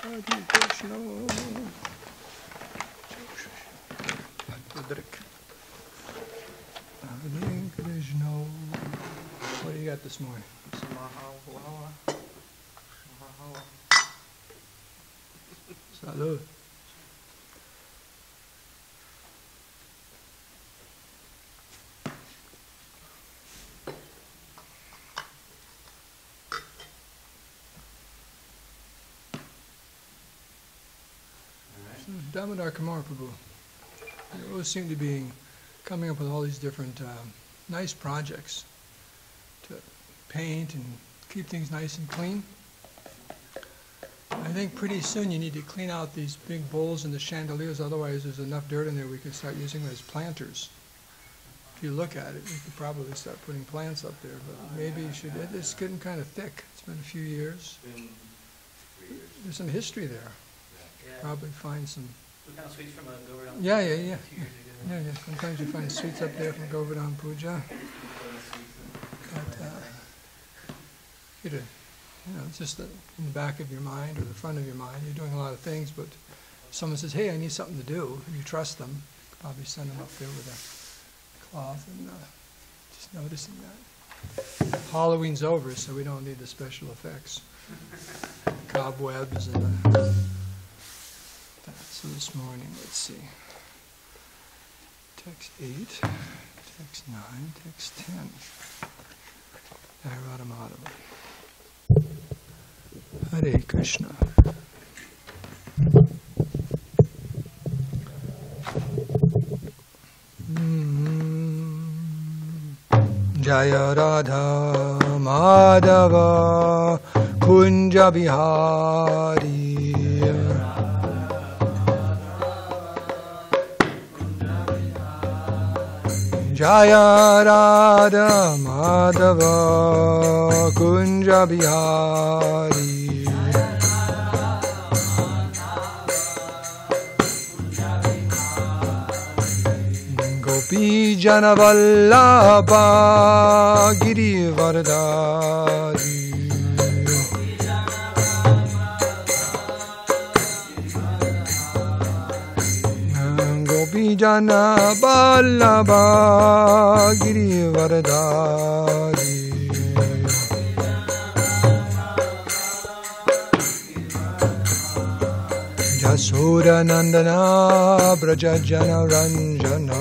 What do you got this morning? Salud. Damodar Kumar Prabhu. You always seem to be coming up with all these different nice projects to paint and keep things nice and clean. I think pretty soon you need to clean out these big bowls and the chandeliers, otherwise there's enough dirt in there we could start using them as planters. If you look at it, you could probably start putting plants up there, but maybe you should. It's getting kind of thick. It's been a few years. There's some history there. Probably find some. We found sweets from a Govardhan. Yeah. Sometimes you find sweets up there from Govardhan Puja. But it's just in the back of your mind or the front of your mind. You're doing a lot of things, but if someone says, "Hey, I need something to do," and you trust them, you could probably send them up there with a cloth and just noticing that. Halloween's over, so we don't need the special effects. Cobwebs and so this morning, let's see. Text 8, text 9, text 10. Narada Madhava. Hare Krishna. Jaya Radha Madhava Kunja Bihari. Jaya Radha Madhava Kunja Bihari. Gopi Jana Vallabha Girivardhari. Jana Vallabha Girivardhari. Jasura Nandana Braja Jana Ranjana.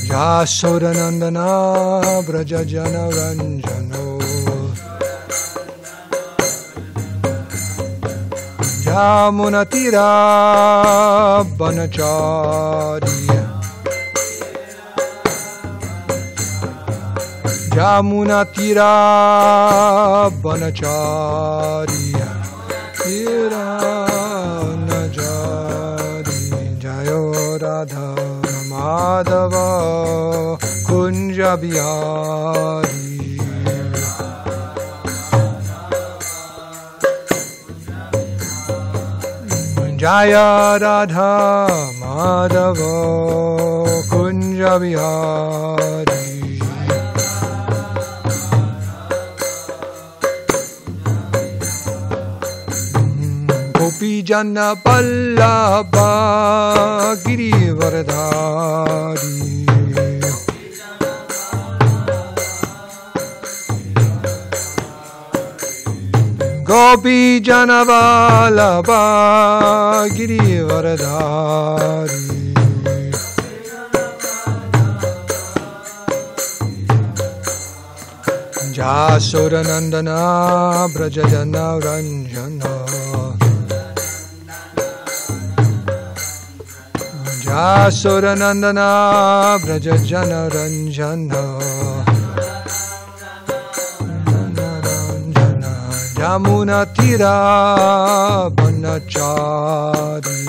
Jasura Nandana Braja Jana Ranjana. Yamuna Tira Banachari. Yamuna Tira Banachari. Tira Najari. Jayo Radha Madhava Kunja Bihari. Jaya Radha Madhava Kunja Bihari. Gopi Jana Vallabha Girivardhari. Gopi Jana Vallabha Girivardhari. Jasura Nandana Braja Jana Ranjana. Jasura Nandana Braja Jana Ranjana. Yamuna Tira Banachari.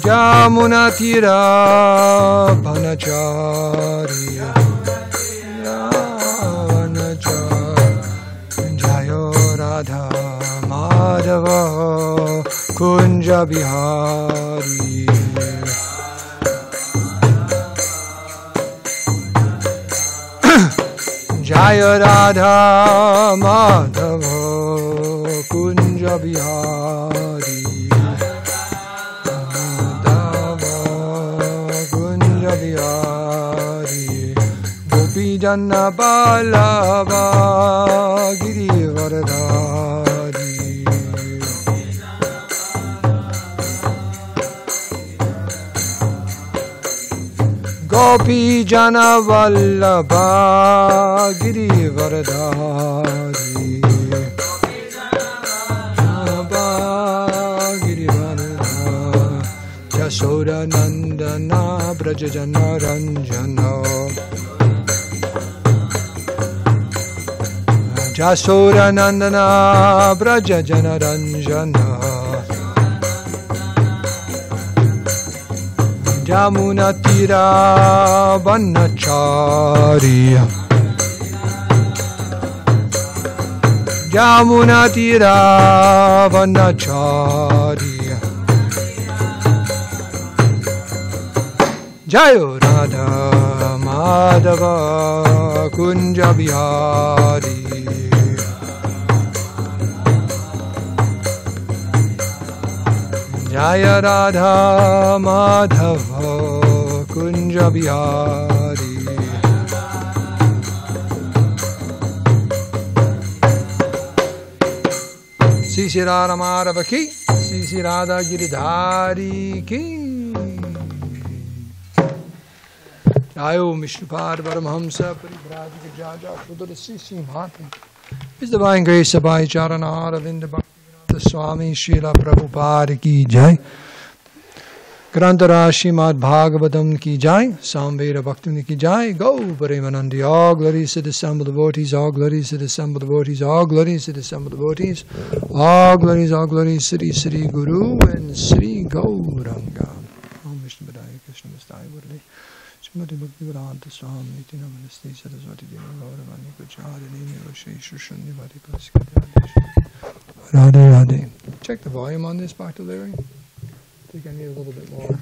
Yamuna Tira Banachari. Jayo Radha Madhava Kunja Bihari. Jaya Radha Madhava Kunja Bihari Madhava Kunja Bihari Gopi Janna Balava Giri Varadhari Gopi Jana Vallabha Giri Varadhari Giri Varadhari Yasoda Nandana Braja Jana Ranjana Yasoda Nandana Braja Jana Ranjana Jamuna Tira Vanachariya Jamuna Tira Vanachariya Jayo Radha Madhava Kunja Bihari Jaya Radha Madhava Kunja Bihari Sri Radha Madhava ki Sri Radha Giridhari ki Jayo Vishnupad Paramahamsa Parivrajika Jaja Sudara Sri Mati His Divine Grace Abhay Charana Aravinda Bhakti Swami Srila Prabhupada ki jai Grantara Srimad Bhagavatam ki jai Samveda Bhakti ki jai Go Paremanandi All glories to the assembled devotees All glories to the assembled devotees All glories to the assembled devotees All glories Sri Sri Guru and Sri Gauranga Om Vishnu Padaya Krishna Vastai Murli Srimati Bhakti Vedanta Swami Niti Namanasti Saraswati Devi Gauravani Kucharini Nivashe Shushuni Vadi Paskadya Radhe Radhe. Check the volume on this, Bhakti Larry. I think I need a little bit more.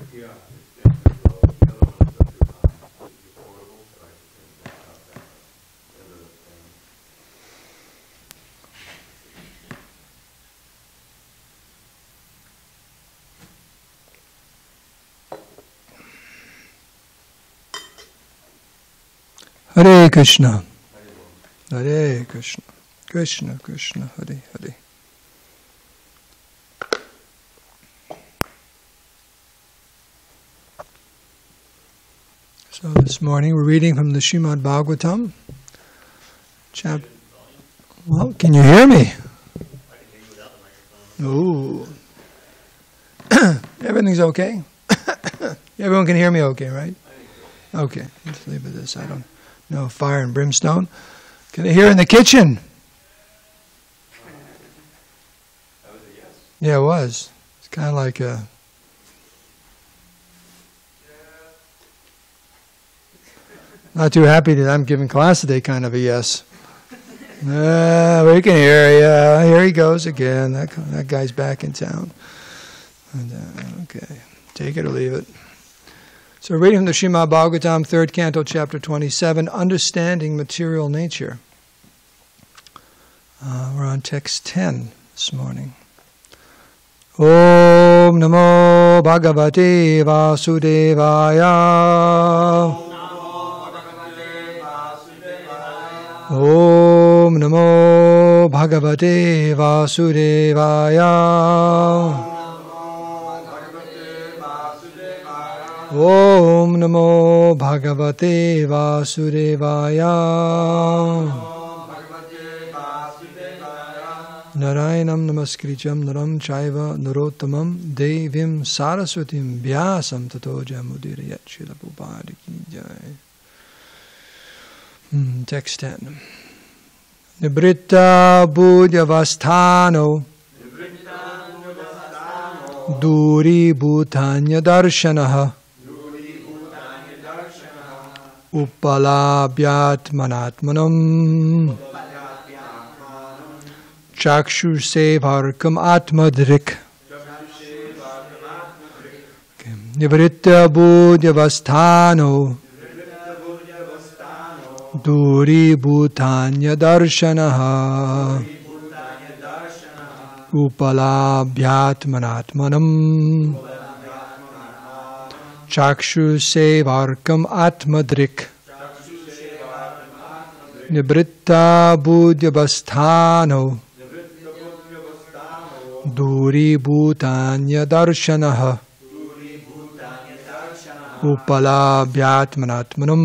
Hare Krishna. Hare Krishna. Krishna Krishna. Hare Hare. So this morning we're reading from the Srimad Bhagavatam. Well, can you hear me? Oh. Everything's okay? Everyone can hear me okay, right? Okay, let's leave it at this. I don't know fire and brimstone. Can I hear in the kitchen? That was a yes. Yeah, it was. It's kind of like a... Not too happy that I'm giving class today, kind of a yes. We can hear you. Here he goes again. That guy's back in town. And, okay, take it or leave it. So we're reading from the Srimad Bhagavatam, 3rd Canto, Chapter 27, Understanding Material Nature. We're on text 10 this morning. Om Namo Bhagavate Vasudevaya. Om Namo Bhagavate Vasudevaya. Om Namo Bhagavate Vasudevaya. Narayanam Namaskrityam Naram Chaiva Narottamam Devim Saraswatim Vyasam Tato Jamudirayat Srila Prabhupada ki jai. Text 10. Nibritta Budhyavasthano Duri Bhutanya Darshanaha Uppalabhyat Manatmanam Chakshuse Bharkam Atmadrik. Nibritta Budhyavasthano Duri bhutanya darshanaha Upalabhyatmanatmanam Chakshusevarkam atmadrik Nibritta budhyabasthano Duri bhutanya darshanaha Upalabhyatmanatmanam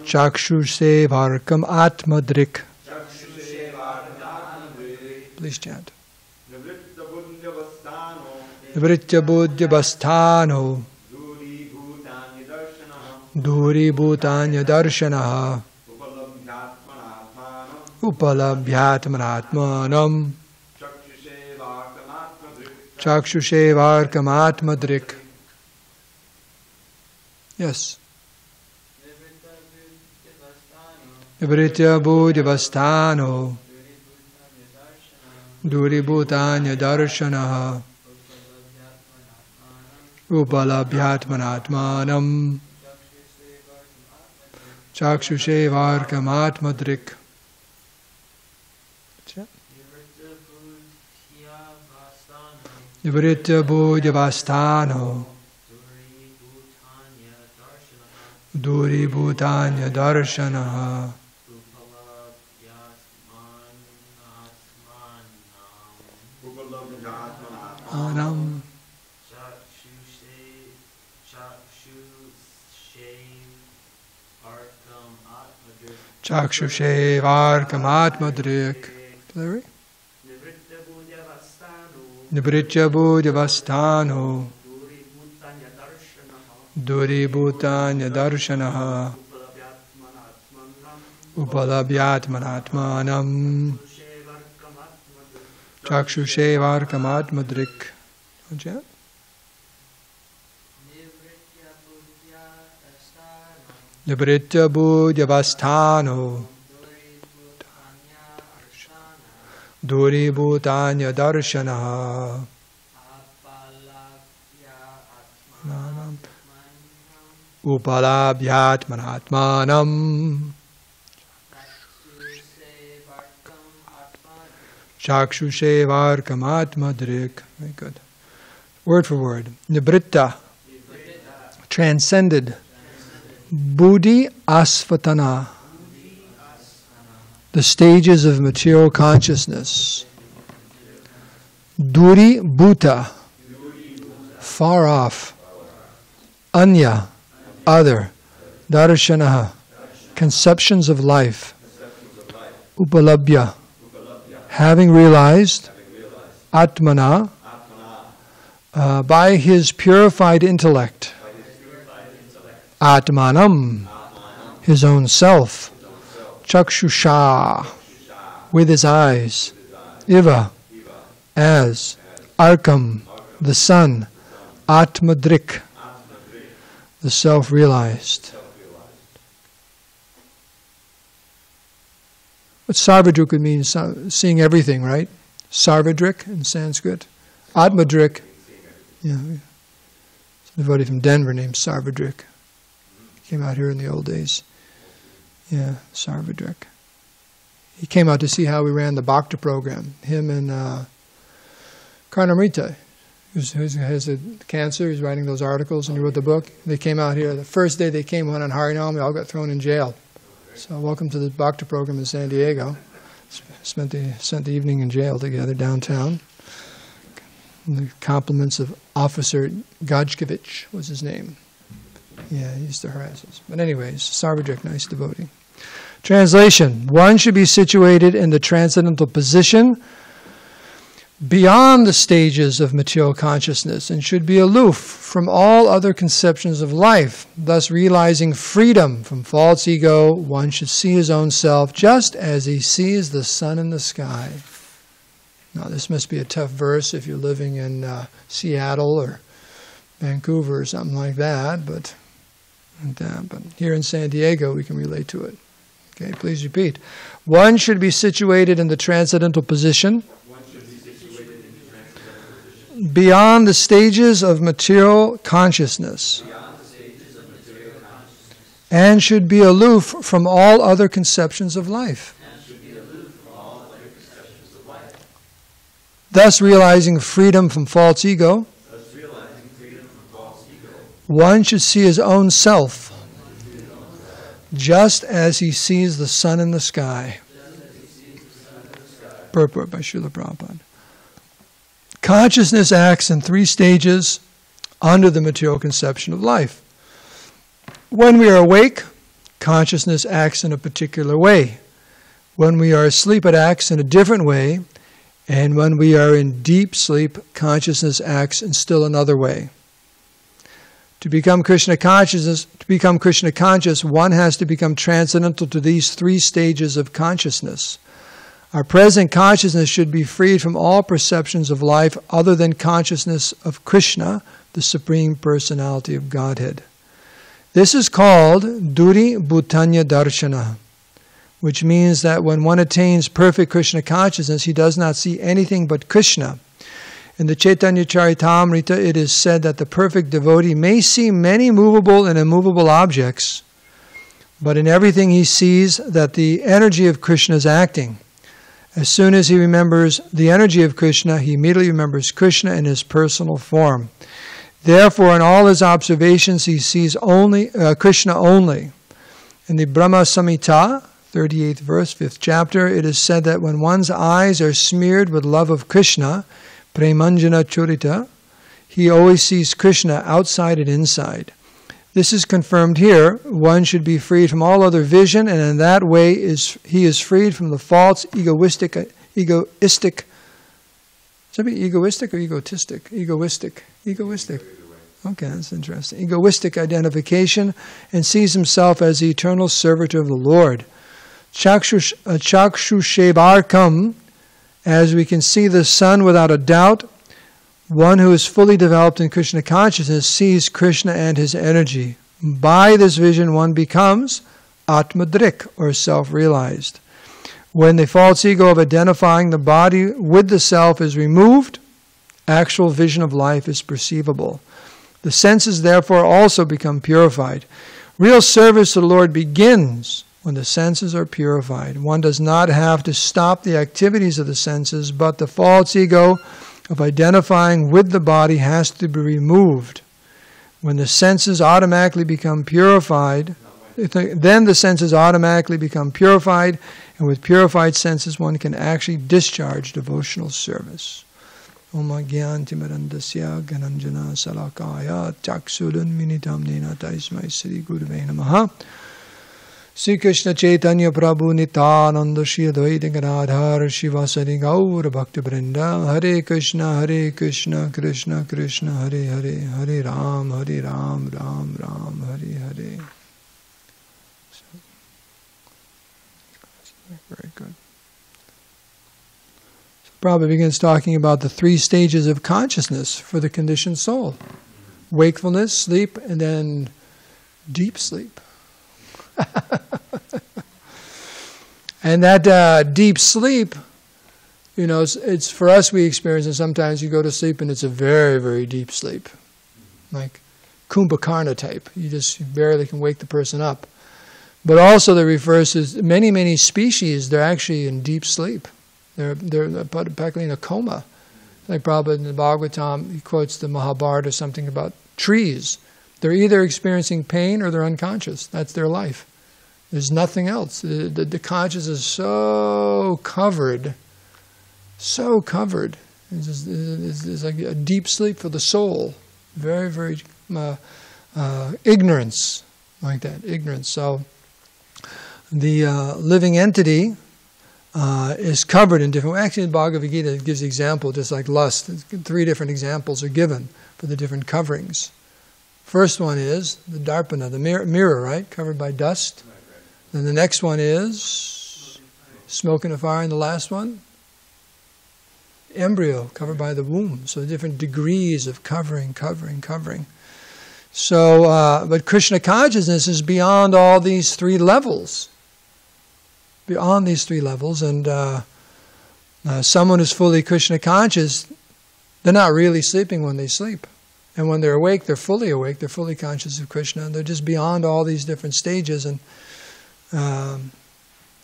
Chakshusevarkam atmadrik. Please chant. Nivritya buddhyabasthano Duri bhutanya darshanaha Upalabhyatmanatmanam Chakshusevarkam atmadrik. Yes. Nivritya buddhyabasthano Duri bhutanya darshanaha Upalabhyatmanatmanam Chakshusevarkam atmadrik. Nivritya buddhyabasthano Duri bhutanya darshanaha Anam Chakshusevarkam atmadrik. Nivritya buddhyabasthano Duri bhutanya darshanaha Upalabhyatmanatmanam Chakshusevarkam atmadrik. Nivritya buddhyabasthano Duri bhutanya darshanaha Upalabhyatmanatmanam Chakshusevarkam atmadrik. Very good. Word for word. Nibritta, transcended. Buddhi asvatana, the stages of material consciousness. Duri bhuta, far off. Anya, other. Darshanaha, conceptions of life. Upalabhya, having realized. Atmana, by his purified intellect. Atmanam, his own self. Chakshusha, with his eyes. Iva, as. Arkam, the sun. Atmadrik, the self-realized. What Sarvadrik would mean, seeing everything, right? Sarvadrik in Sanskrit. Atmadrik, yeah. Somebody from Denver named Sarvadrik. Came out here in the old days. Yeah, Sarvadrik. He came out to see how we ran the Bhakti program. Him and Karnamrita, who has a cancer. He's writing those articles, and he wrote the book. They came out here. The first day they came, went on Harinam, we all got thrown in jail. So welcome to the Bhakti program in SanDiego. Spent the evening in jail together downtown. And the compliments of Officer Gajkevich was his name. Yeah, he used to harass us. But anyways, Sarvadrik, nice devotee. Translation. One should be situated in the transcendental position beyond the stages of material consciousness and should be aloof from all other conceptions of life, thus realizing freedom from false ego. One should see his own self just as he sees the sun in the sky. Now, this must be a tough verse if you're living in Seattle or Vancouver or something like that, but here in SanDiego we can relate to it. Okay, please repeat. One should be situated in the transcendental position beyond the stages of material consciousness and should be aloof from all other conceptions of life. Thus realizing freedom from false ego, one should see his own self just as he sees the sun in the sky. Purport by Srila Prabhupada. Consciousness acts in 3 stages under the material conception of life. When we are awake, consciousness acts in a particular way. When we are asleep, it acts in a different way. And when we are in deep sleep, consciousness acts in still another way. To become Krishna conscious, one has to become transcendental to these 3 stages of consciousness. Our present consciousness should be freed from all perceptions of life other than consciousness of Krishna, the Supreme Personality of Godhead. This is called Duri Bhutanya Darshana, which means that when one attains perfect Krishna consciousness, he does not see anything but Krishna. In the Chaitanya Charitamrita, it is said that the perfect devotee may see many movable and immovable objects, but in everything he sees that the energy of Krishna is acting. As soon as he remembers the energy of Krishna, he immediately remembers Krishna in his personal form. Therefore, in all his observations, he sees only Krishna only. In the Brahma Samhita, 38th verse, 5th chapter, it is said that when one's eyes are smeared with love of Krishna, Premanjana Churita, he always sees Krishna outside and inside. This is confirmed here. One should be freed from all other vision, and in that way he is freed from the false egoistic. Should it be egoistic or egotistic? Egoistic. Okay, that's interesting. Egoistic identification, and sees himself as the eternal servitor of the Lord. Chakshushevarkam, as we can see the sun without a doubt, one who is fully developed in Krishna consciousness sees Krishna and his energy. By this vision, one becomes Atmadrik, or self-realized. When the false ego of identifying the body with the self is removed, actual vision of life is perceivable. The senses, therefore, also become purified. Real service to the Lord begins when the senses are purified. One does not have to stop the activities of the senses, but the false ego of identifying with the body has to be removed. When the senses automatically become purified, then the senses automatically become purified, and with purified senses one can actually discharge devotional service. Om Agyantimarandasya Gananjana Salakaya Chaksudan Minitam Nena Taismai Sri Gurave Namaha. Sri Krishna Chaitanya Prabhu Nityananda Shri Advaita Gadadhar Shivasari Gaur Bhakti Vrinda. Hare Krishna Krishna Krishna Hare Hare, Hare Ram Ram Ram Hare Hare. Very good. So Prabhu begins talking about the 3 stages of consciousness for the conditioned soul: wakefulness, sleep, and then deep sleep. And that deep sleep, it's for us, we experience it. Sometimes you go to sleep and it's a very, very deep sleep, like Kumbhakarna type. You just barely can wake the person up. But also that refers to many species. They're actually in deep sleep. They're practically in a coma. Like Prabhupada in the Bhagavatam, he quotes the Mahabharata or something about trees. They're either experiencing pain or they're unconscious. That's their life. There's nothing else. The conscious is so covered. It's like a deep sleep for the soul. Very, very ignorance, like that, ignorance. So the living entity is covered in different ways. Actually, in Bhagavad Gita, it gives the example, just like lust. 3 different examples are given for the different coverings. First one is the darpana, the mirror, right? Covered by dust. Then the next one is smoke in a fire, and the last one, embryo, covered by the womb. So different degrees of covering. So, but Krishna consciousness is beyond all these 3 levels. Beyond these 3 levels, and someone who's fully Krishna conscious, they're not really sleeping when they sleep. And when they're awake, they're fully conscious of Krishna, and they're just beyond all these different stages. And I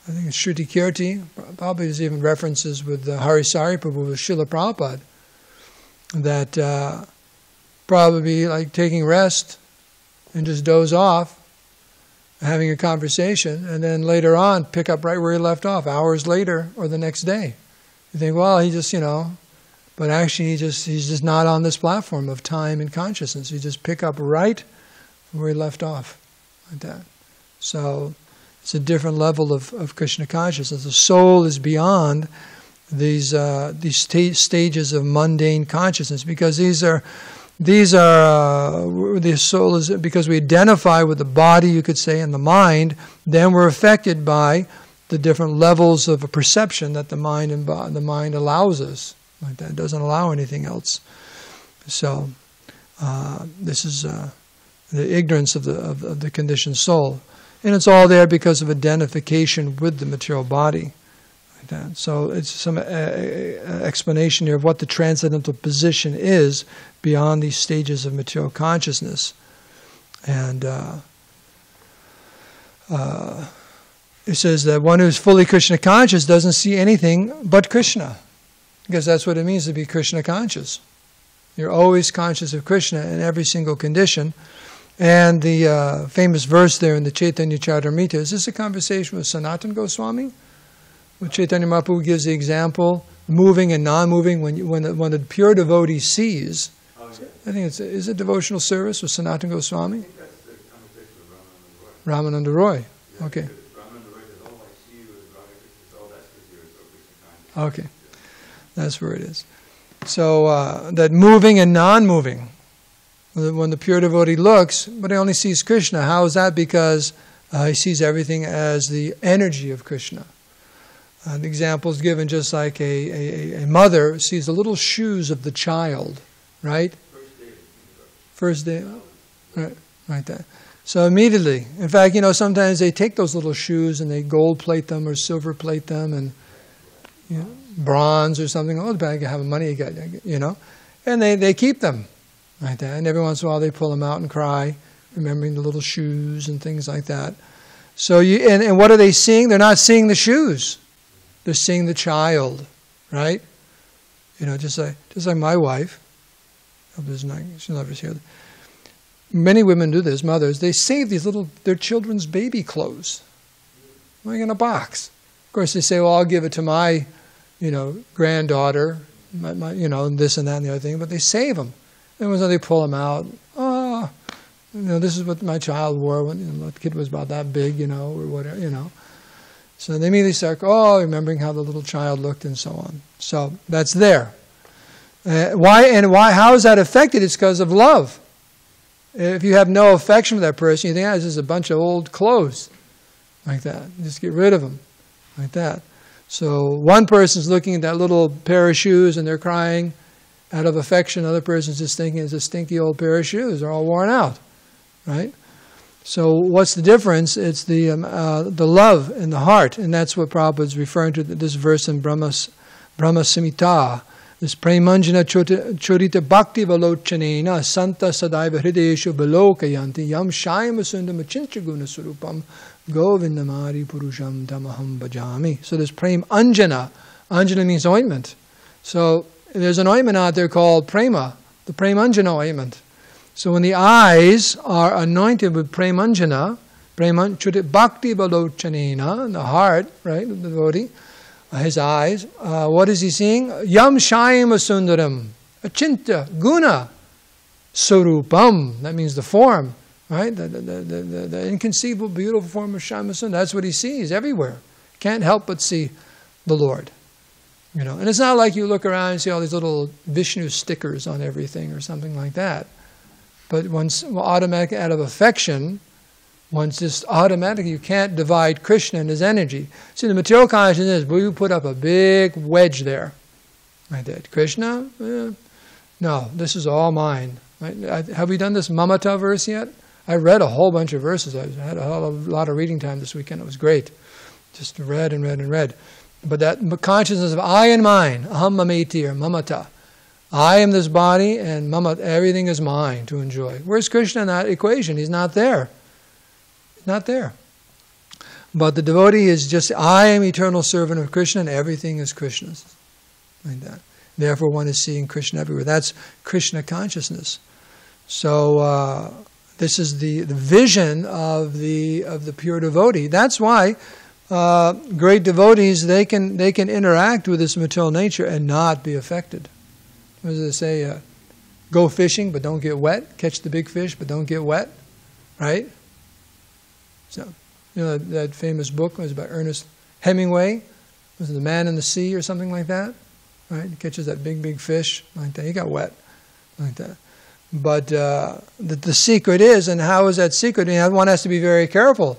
think it's Shruti Kirti, probably there's even references with Harisari Prabhu, with Srila Prabhupada, that probably like taking rest and just doze off, having a conversation, and then later on pick up right where he left off, hours later or the next day. You think, well, he just, but actually he's just not on this platform of time and consciousness. You just pick up right where he left off, like that. So it's a different level of Krishna consciousness. The soul is beyond these stages of mundane consciousness, because the soul is, because we identify with the body, you could say, and the mind, then we're affected by the different levels of a perception that the mind allows us. Like that, it doesn't allow anything else. So this is the ignorance of the conditioned soul, and it's all there because of identification with the material body. Like that. So it's some explanation here of what the transcendental position is beyond these stages of material consciousness. And it says that one who's fully Krishna conscious doesn't see anything but Krishna, because that's what it means to be Krishna conscious. You're always conscious of Krishna in every single condition. And the famous verse there in the Chaitanya Charitamrita, is this a conversation with Sanatana Goswami? When Chaitanya Mahaprabhu gives the example, moving and non-moving, when the pure devotee sees. Oh, yeah. I think is it devotional service with Sanatana Goswami? I think that's the conversation with Ramananda Roy. Ramananda Roy. Yeah, Okay. Ramananda Roy says, oh, I see you as Radha Krishna. Oh, that's because you're so Krishna conscious. Okay. That's where it is. So that moving and non-moving, when the pure devotee looks, but he only sees Krishna. How is that? Because he sees everything as the energy of Krishna. The example is given just like a mother sees the little shoes of the child, right? First day. Right there. So immediately, in fact, sometimes they take those little shoes and they gold plate them or silver plate them and bronze or something. Oh, I have money, and they keep them, right there. And every once in a while they pull them out and cry, remembering the little shoes and things like that. So and what are they seeing? They're not seeing the shoes. They're seeing the child, right? Just like my wife. She's never here. Many women do this. Mothers, they save their children's baby clothes, like in a box. Of course, they say, "Well, I'll give it to my, granddaughter, my this and that and the other thing." But they save them. And when they pull them out, this is what my child wore when the kid was about that big, or whatever, So they immediately start, remembering how the little child looked and so on. So that's there. Why? How is that affected? It's because of love. If you have no affection for that person, you think, this is a bunch of old clothes, like that. Just get rid of them, like that. So one person's looking at that little pair of shoes and they're crying out of affection. Another person's just thinking it's a stinky old pair of shoes. They're all worn out, right? So what's the difference? It's the love in the heart, and that's what Prabhupada is referring to. This verse in Brahma Samhita, this premanjana chorita bhakti valochanena santa sadaiva hrideshu balokayanti yam shayam asundam achincha guna surupam govindamari purusham tamaham bhajami. So there's prem anjana. Anjana means ointment. So there's an ointment out there called prema, the premanjana ointment. So when the eyes are anointed with premanjana, bhakti balochanena, in the heart, right, of the devotee, his eyes, what is he seeing? Yam shayam asundaram, achinta guna surupam. That means the form, right? The inconceivable, beautiful form of Shayam Sundara. That's what he sees everywhere. Can't help but see the Lord. And it's not like you look around and see all these little Vishnu stickers on everything or something like that. But once automatically out of affection, once just automatically you can't divide Krishna and his energy. See, the material consciousness, we put up a big wedge there. Like that. Krishna? No, this is all mine. Right? Have we done this Mamata verse yet? I read a whole bunch of verses. I had a lot of reading time this weekend. It was great. Just read and read and read. But that consciousness of I and mine, aham mameti or mamata, I am this body, and mama, everything is mine to enjoy. Where's Krishna in that equation? He's not there. He's not there. But the devotee is just, I am eternal servant of Krishna, and everything is Krishna's. Like that. Therefore, one is seeing Krishna everywhere. That's Krishna consciousness. So this is the vision of the pure devotee. That's why great devotees, they can interact with this material nature and not be affected. What does it say? Go fishing, but don't get wet. Catch the big fish, but don't get wet. Right? So, you know that famous book was by Ernest Hemingway. Was it The Man in the Sea or something like that? Right? He catches that big fish like that. He got wet like that. But the secret is, and how is that secret? One has to be very careful,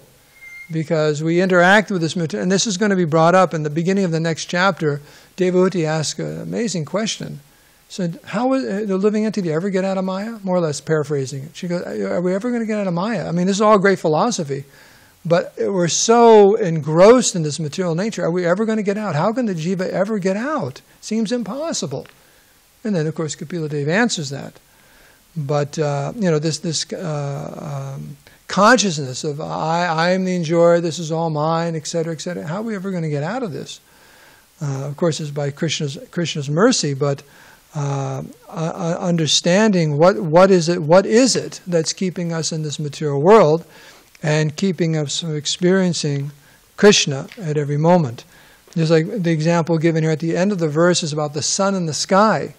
because we interact with this material, and this is going to be brought up in the beginning of the next chapter. Devahuti asks an amazing question. He said, how is the living entity ever get out of Maya? More or less paraphrasing it. She goes, are we ever going to get out of Maya? I mean, this is all great philosophy, but we're so engrossed in this material nature. Are we ever going to get out? How can the jiva ever get out? Seems impossible. And then, of course, Kapila Dev answers that. But this consciousness of I am the enjoyer, this is all mine, etc., etc. How are we ever going to get out of this? Of course, it's by Krishna's mercy, but understanding what is it that's keeping us in this material world and keeping us from experiencing Krishna at every moment. Just like the example given here at the end of the verse is about the sun in the sky.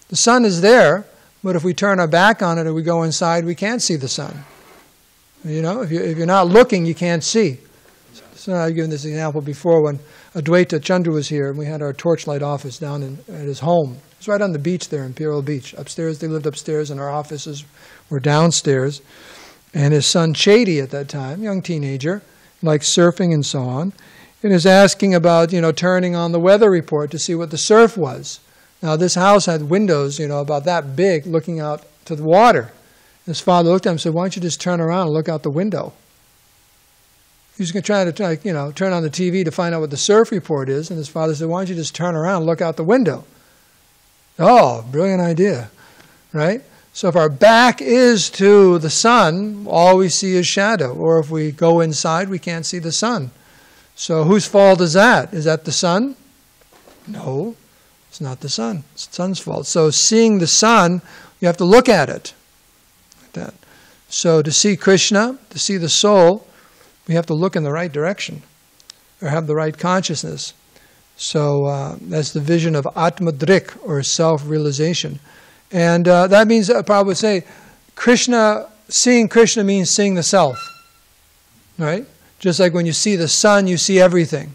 The sun is there, but if we turn our back on it or we go inside, we can't see the sun. You know, if you're not looking, you can't see. So I've given this example before when Advaita Chandra was here, and we had our torchlight office down at his home. It's right on the beach there in Imperial Beach. Upstairs, they lived upstairs, and our offices were downstairs. And his son Chedi at that time, young teenager, liked surfing and so on, and is asking about, turning on the weather report to see what the surf was. Now, this house had windows, about that big, looking out to the water. His father looked at him and said, why don't you just turn around and look out the window? He was going to try to, turn on the TV to find out what the surf report is. And his father said, why don't you just turn around and look out the window? Oh, brilliant idea, right? So if our back is to the sun, all we see is shadow. Or if we go inside, we can't see the sun. So whose fault is that? Is that the sun? No, it's not the sun. It's the sun's fault. So seeing the sun, you have to look at it. Like that. So to see Krishna, to see the soul, we have to look in the right direction or have the right consciousness. So that's the vision of Atmadrik, or self-realization. And that means, Prabhu would say, seeing Krishna means seeing the self. Right? Just like when you see the sun, you see everything.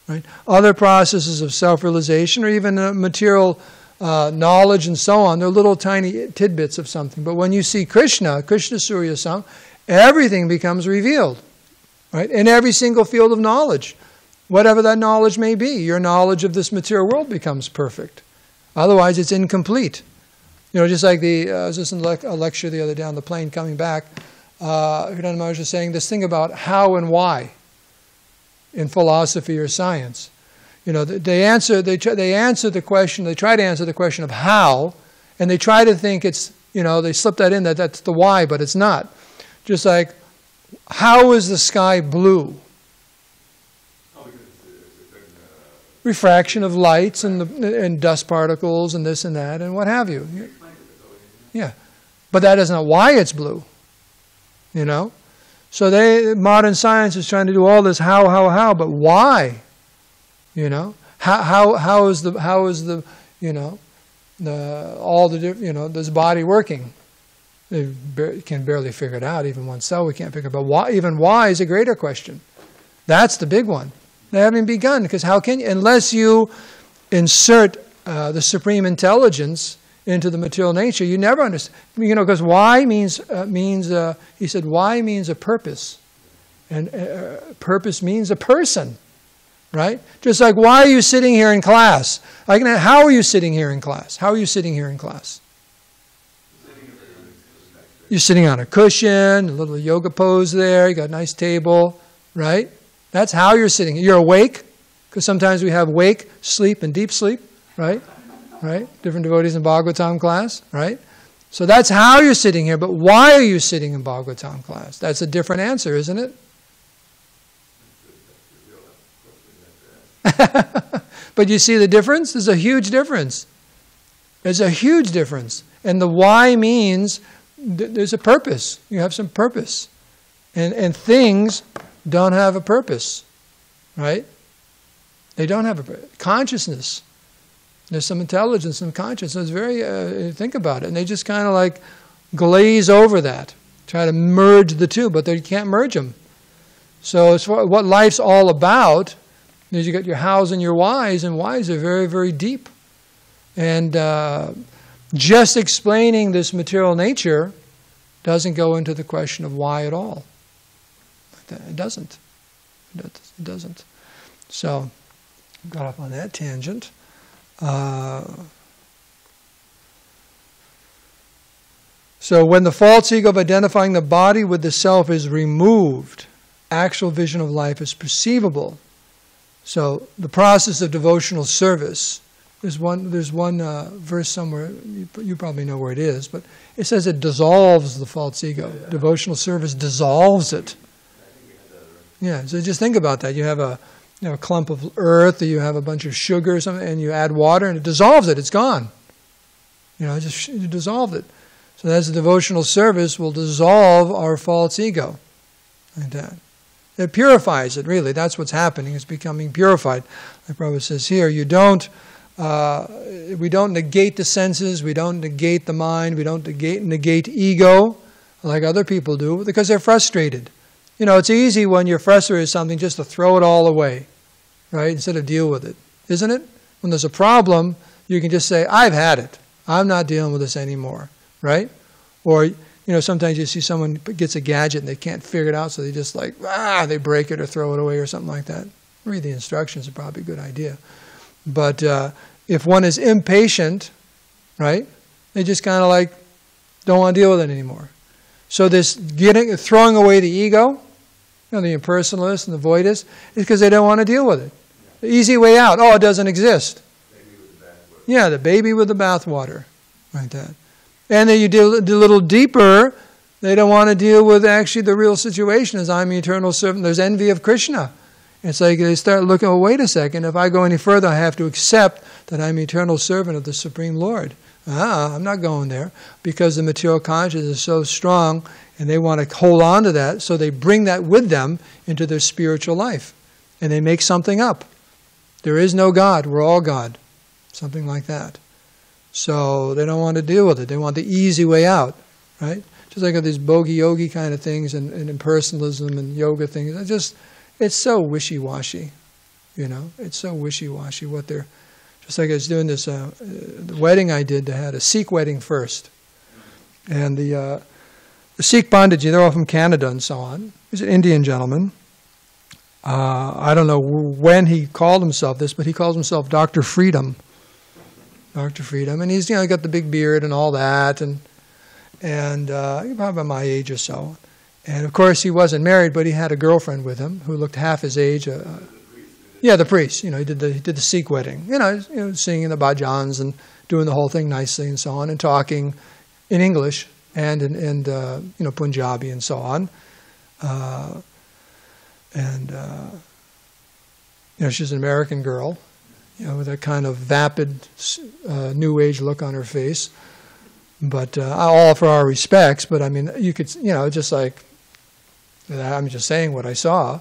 Right? Other processes of self-realization, or even material knowledge and so on, they're little tiny tidbits of something. But when you see Krishna Surya Sam, everything becomes revealed. Right? In every single field of knowledge. Whatever that knowledge may be, your knowledge of this material world becomes perfect. Otherwise, it's incomplete. Just like I was listening to a lecture the other day on the plane coming back, Hridayananda Maharaj was saying this thing about how and why in philosophy or science. They try to answer the question of how, and they try to think it's, they slip that in, that's the why, but it's not. Just like, how is the sky blue? Refraction of lights and dust particles and this and that and what have you. Yeah. But that isn't why it's blue. So modern science is trying to do all this how, but why? How is this body working? They can barely figure it out. Even one cell we can't figure it out. But why is a greater question. That's the big one. They haven't begun, because how can you, unless you insert the supreme intelligence into the material nature, you never understand. Because why means he said, why means a purpose, and purpose means a person, right? Just like, why are you sitting here in class? How are you sitting here in class? How are you sitting here in class? You're sitting on a cushion, a little yoga pose there. You got a nice table, right? That's how you're sitting. You're awake, because sometimes we have wake, sleep, and deep sleep, right? right? Different devotees in Bhagavatam class, right? So that's how you're sitting here, but why are you sitting in Bhagavatam class? That's a different answer, isn't it? But you see the difference? There's a huge difference. There's a huge difference. And the why means there's a purpose. You have some purpose. And things don't have a purpose, right? They don't have a purpose. Consciousness. There's some intelligence and consciousness. Very, think about it. And they just kind of like glaze over that. Try to merge the two, but they can't merge them. So as far, what life's all about is you got your hows and your whys, and whys are very, very deep. And just explaining this material nature doesn't go into the question of why at all. It doesn't. It doesn't. So, got off on that tangent. So when the false ego of identifying the body with the self is removed, actual vision of life is perceivable. So the process of devotional service, there's one verse somewhere, you probably know where it is, but it says it dissolves the false ego. Yeah. Devotional service dissolves it. Yeah, so just think about that. You have a clump of earth, or you have a bunch of sugar or something, and you add water, and it dissolves it. It's gone. Just you dissolved it. So that's the devotional service will dissolve our false ego, like that. It purifies it, really. That's what's happening. It's becoming purified. Like Prabhu says here, we don't negate the senses, we don't negate the mind, we don't negate ego like other people do, because they're frustrated. It's easy when you're frustrated with something just to throw it all away, right, instead of deal with it, isn't it? When there's a problem, you can just say, I've had it. I'm not dealing with this anymore, right? Or, sometimes you see someone gets a gadget and they can't figure it out, so they just they break it or throw it away or something like that. Read the instructions is probably a good idea. But if one is impatient, right, they just kind of don't want to deal with it anymore. So this throwing away the ego, the impersonalist and the voidist, is because they don't want to deal with it. The easy way out, it doesn't exist. Yeah, the baby with the bathwater, like that. And then you do a little deeper, they don't want to deal with actually the real situation as I'm the eternal servant. There's envy of Krishna. It's like they start looking, wait a second, if I go any further, I have to accept that I'm the eternal servant of the Supreme Lord. I'm not going there, because the material consciousness is so strong and they want to hold on to that, so they bring that with them into their spiritual life. And they make something up. There is no God, we're all God. Something like that. So they don't want to deal with it. They want the easy way out, right? Just like these bogey yogi kind of things and impersonalism and yoga things. It's so wishy-washy, It's so wishy-washy what they're... Just like I was doing this the wedding I did, they had a Sikh wedding first. And the Sikh Panditji, they're all from Canada and so on. He's an Indian gentleman. I don't know when he called himself this, but he calls himself Dr. Freedom. Dr. Freedom. And he's got the big beard and all that, and he's probably about my age or so. And of course he wasn't married, but he had a girlfriend with him who looked half his age. Yeah, the priest. He did the Sikh wedding. Singing the bhajans and doing the whole thing nicely and so on, and talking in English and in Punjabi and so on. She's an American girl, with that kind of vapid New Age look on her face. But all for our respects. But I mean, you could, just like, I'm just saying what I saw.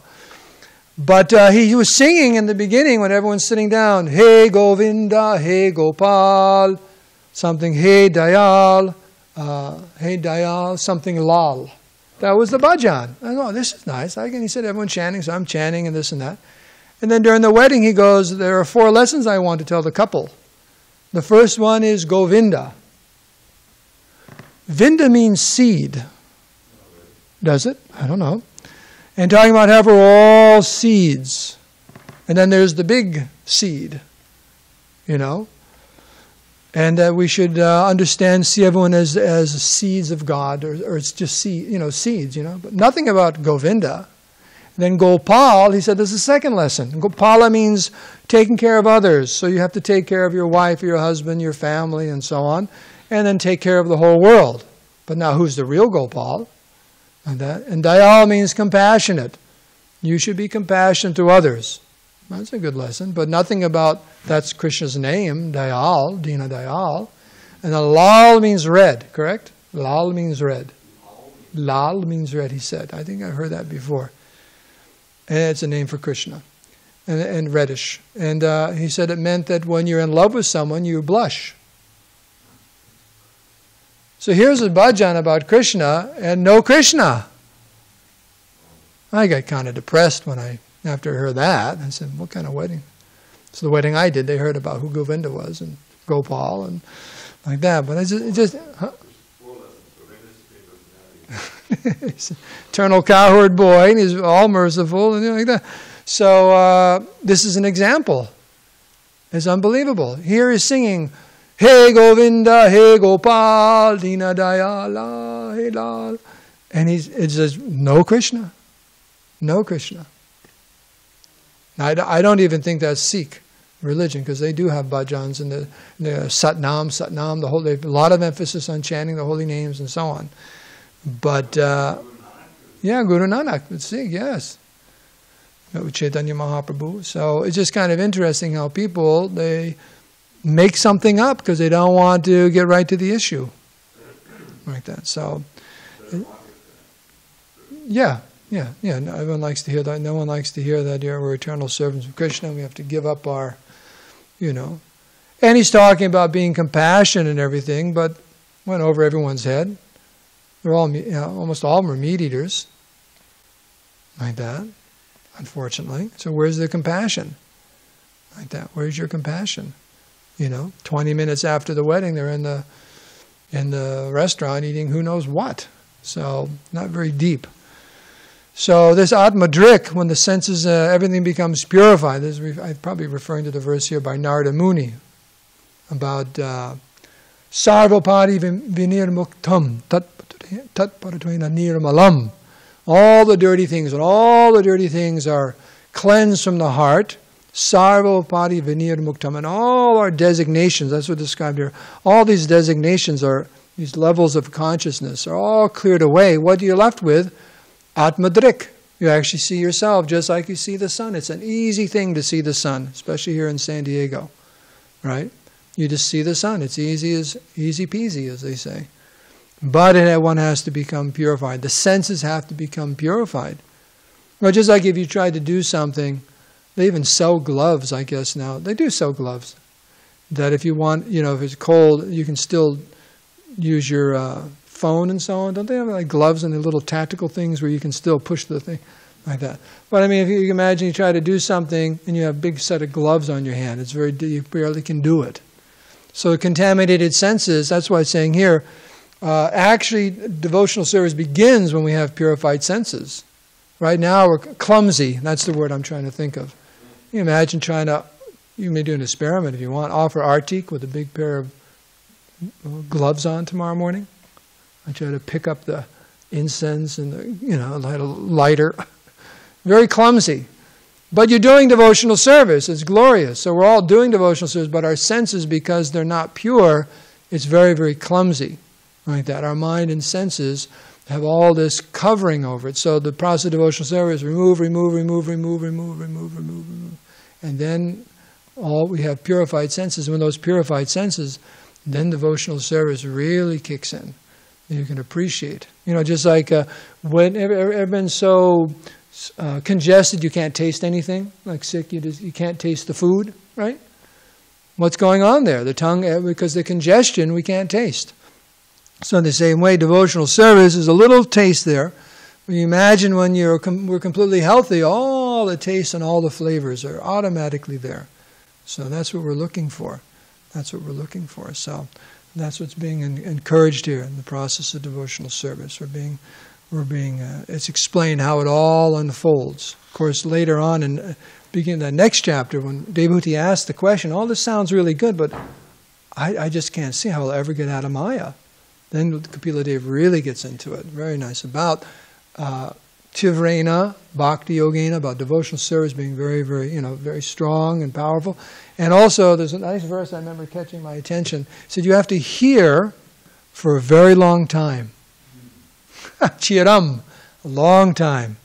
But he was singing in the beginning when everyone's sitting down, Hey Govinda, Hey Gopal, something, Hey Dayal, something Lal. That was the bhajan. I thought, this is nice. He said, everyone's chanting, so I'm chanting and this and that. And then during the wedding, he goes, there are 4 lessons I want to tell the couple. The first one is Govinda. Vinda means seed. Does it? I don't know. And talking about how we're all seeds. And then there's the big seed, And that we should see everyone as seeds of God, or it's just seeds, But nothing about Govinda. And Then Gopal, he said, there's a second lesson. Gopala means taking care of others. So you have to take care of your wife, your husband, your family, and so on. And then take care of the whole world. But now who's the real Gopal? And Dayal means compassionate. You should be compassionate to others. That's a good lesson. But nothing about, that's Krishna's name, Dayal, Dina Dayal. And then Lal means red, correct? Lal means red. Lal means red, he said. I think I've heard that before. And it's a name for Krishna. And reddish. And he said it meant that when you're in love with someone, you blush. So here's a bhajan about Krishna and no Krishna. I got kind of depressed after I heard that. I said, what kind of wedding? So the wedding I did, they heard about who Govinda was and Gopal and like that. But he's an eternal cowherd boy, and he's all merciful and like that. So this is an example. It's unbelievable. Here he's singing, Hey Govinda, Hey Gopal, Dina Dayala, Hey Lal. And it says, no Krishna. No Krishna. Now, I don't even think that's Sikh religion, because they do have bhajans and the Satnam, a lot of emphasis on chanting the holy names and so on. But, yeah, Guru Nanak, it's Sikh, yes. Chaitanya Mahaprabhu. So it's just kind of interesting how people, they make something up because they don't want to get right to the issue. Like that. So, yeah. No, everyone likes to hear that. No one likes to hear that we're eternal servants of Krishna. We have to give up our, And he's talking about being compassionate and everything, but went over everyone's head. They're all, almost all of them are meat eaters. Like that, unfortunately. So where's the compassion? Like that. Where's your compassion? 20 minutes after the wedding, they're in the restaurant eating who knows what. So not very deep. So this Atmadrik, when the senses, everything becomes purified. I'm probably referring to the verse here by Narada Muni about Sarvapadi vinir muktam tatparatvaina nirmalam. All the dirty things, and all the dirty things are cleansed from the heart. Sarvapadi vinir muktam. And all our designations, that's what's described here, all these designations are, these levels of consciousness are all cleared away. What are you left with? Atmadrik. You actually see yourself just like you see the sun. It's an easy thing to see the sun, especially here in SanDiego, right? You just see the sun. It's easy peasy, as they say. But one has to become purified. The senses have to become purified. Well, just like if you try to do something, they even sell gloves, I guess now. They do sell gloves. That if you want, if it's cold, you can still use your phone and so on. Don't they have like gloves and the little tactical things where you can still push the thing like that? But I mean, if you imagine you try to do something and you have a big set of gloves on your hand, you barely can do it. So contaminated senses, that's why it's saying here, actually devotional service begins when we have purified senses. Right now we're clumsy. That's the word I'm trying to think of. You imagine you may do an experiment if you want, offer Artik with a big pair of gloves on tomorrow morning. I try to pick up the incense and light a lighter. Very clumsy. But you're doing devotional service. It's glorious. So we're all doing devotional service, but our senses, because they're not pure, it's very, very clumsy. Like that. Our mind and senses have all this covering over it. So the process of devotional service, remove. And then we have purified senses. When those purified senses, then devotional service really kicks in. You can appreciate. Just like when ever been so congested you can't taste anything, like sick, you can't taste the food, right? What's going on there? The tongue, because the congestion, we can't taste. So in the same way, devotional service is a little taste there. When you imagine when we're completely healthy, all the tastes and all the flavors are automatically there. So that's what we're looking for. So that's what's being encouraged here in the process of devotional service. It's explained how it all unfolds. Of course, later on in beginning the next chapter, when Devhuti asked the question, all this sounds really good, but I just can't see how I'll ever get out of Maya. Then Kapila Dev really gets into it. Very nice. About Tivrena, bhakti yogena, about devotional service being very, very, very strong and powerful. And also, there's a nice verse I remember catching my attention. It said you have to hear for a very long time. Chiram, a long time.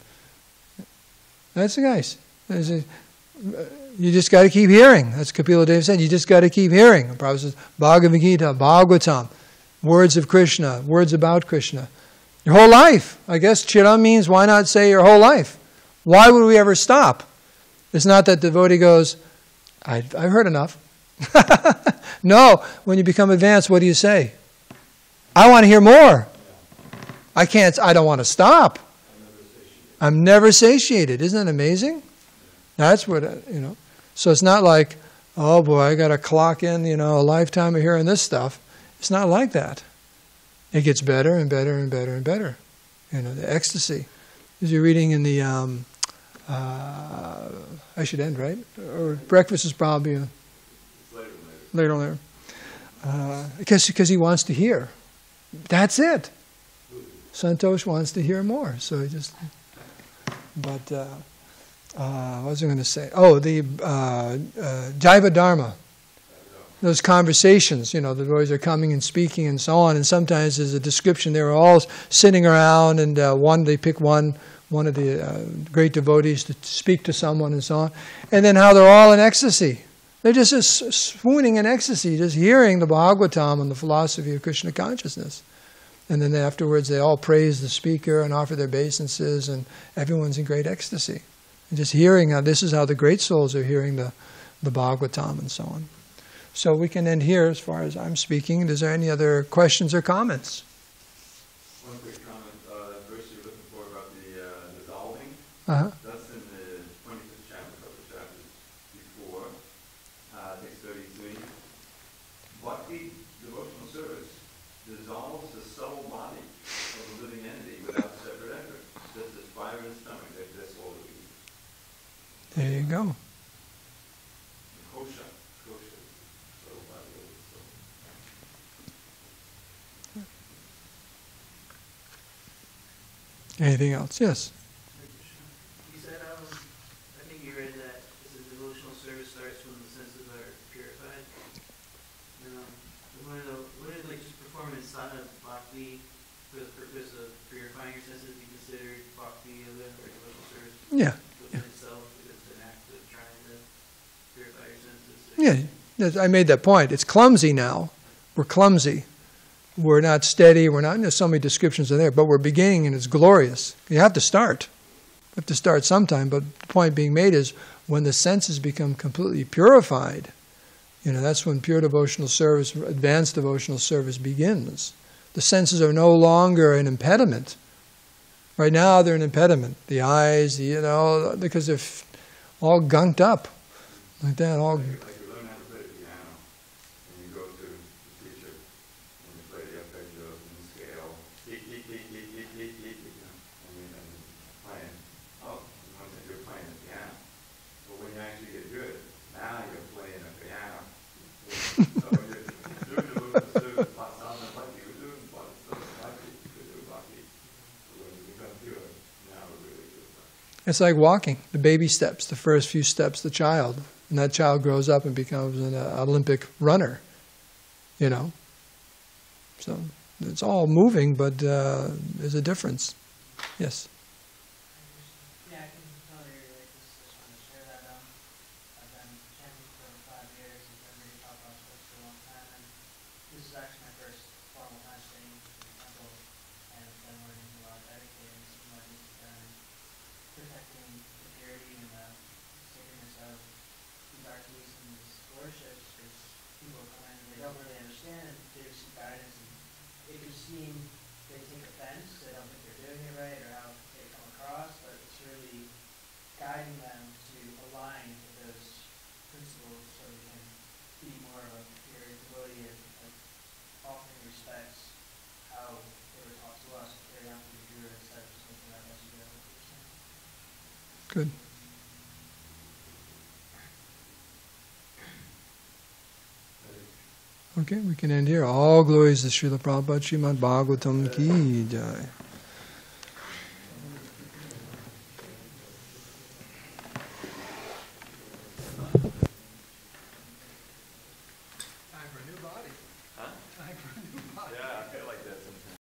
That's nice. You just got to keep hearing. That's Kapila Deva said. You just got to keep hearing. The Prabhu says, Bhagavad Gita, Bhagavatam, words of Krishna, words about Krishna. Your whole life. I guess Chiram means why not say your whole life? Why would we ever stop? It's not that the devotee goes, I've heard enough. No, when you become advanced, what do you say? I want to hear more. I don't want to stop. I'm never satiated. Isn't that amazing? That's what, So it's not like, oh boy, I got to clock in, a lifetime of hearing this stuff. It's not like that. It gets better and better and better and better. The ecstasy. As you're reading in the, I should end, right? Or breakfast is probably later. Because he wants to hear. That's it. Santosh wants to hear more. So he just, what was I going to say? Oh, the Jaiva Dharma. Those conversations, the devotees are coming and speaking and so on, and sometimes there's a description, they were all sitting around, and they pick one of the great devotees to speak to someone and so on, and then how they're all in ecstasy. They're just swooning in ecstasy, just hearing the Bhagavatam and the philosophy of Krishna consciousness. And then afterwards they all praise the speaker and offer their obeisances, and everyone's in great ecstasy. And just hearing how this is how the great souls are hearing the Bhagavatam and so on. So we can end here as far as I'm speaking. Is there any other questions or comments? One quick comment. The verse you're looking for about the dissolving. Uh-huh. That's in the 25th chapter, a couple of chapters before. I think it's 33. Bhakti, devotional service, dissolves the subtle body of a living entity without separate effort. Just as fire in the stomach, that's all that we eat. There you go. Kosha. Anything else? Yes. You said, I think you read that this is devotional service starts when the senses are purified. I want to know, wouldn't just performing sadhana bhakti for the purpose of purifying your senses be considered bhakti yoga or devotional service? Yeah. Within itself, because it's an act of trying to purify your senses. Yeah, I made that point. It's clumsy now. We're clumsy. We're not steady. We're not. So many descriptions are there, but we're beginning, and it's glorious. You have to start. You have to start sometime. But the point being made is when the senses become completely purified, that's when pure devotional service, advanced devotional service begins. The senses are no longer an impediment. Right now, they're an impediment. The eyes, because they're all gunked up like that. All. Like you learn how to play the piano, and you go to the teacher, and you play the arpeggios and the scale, and then playing. Oh, one thing you're playing the piano. But when you actually get good, now you're playing the piano. So you're doing the service, sadhana bhakti, you're doing sadhana bhakti, you're doing bhakti. So when you become pure, now we're really good. It's like walking, the baby steps, the first few steps, the child. And that child grows up and becomes an Olympic runner, So it's all moving, but there's a difference. Yes? Yeah, I can totally relate to this. Just want to share that. I've been chanting for 5 years and been reading Prabhupada's books for a long time. And this is actually my first formal time staying in the temple. And I've been learning a lot of etiquette and some what needs to be done, protecting the purity and the sacredness of these artis and these worships, because people come in and they don't really understand and they receive guidance, and it can seem they take offense, they don't think they're doing it right or how they come across, but it's really guiding them to align with those principles so they can be more of a pure devotee and offering respects how they were taught to us to carry out the Guru instead of just making that message out. Good. Okay, we can end here. All glories to Srila Prabhupada, Srimad Bhagavatam ki jai. I feel like that's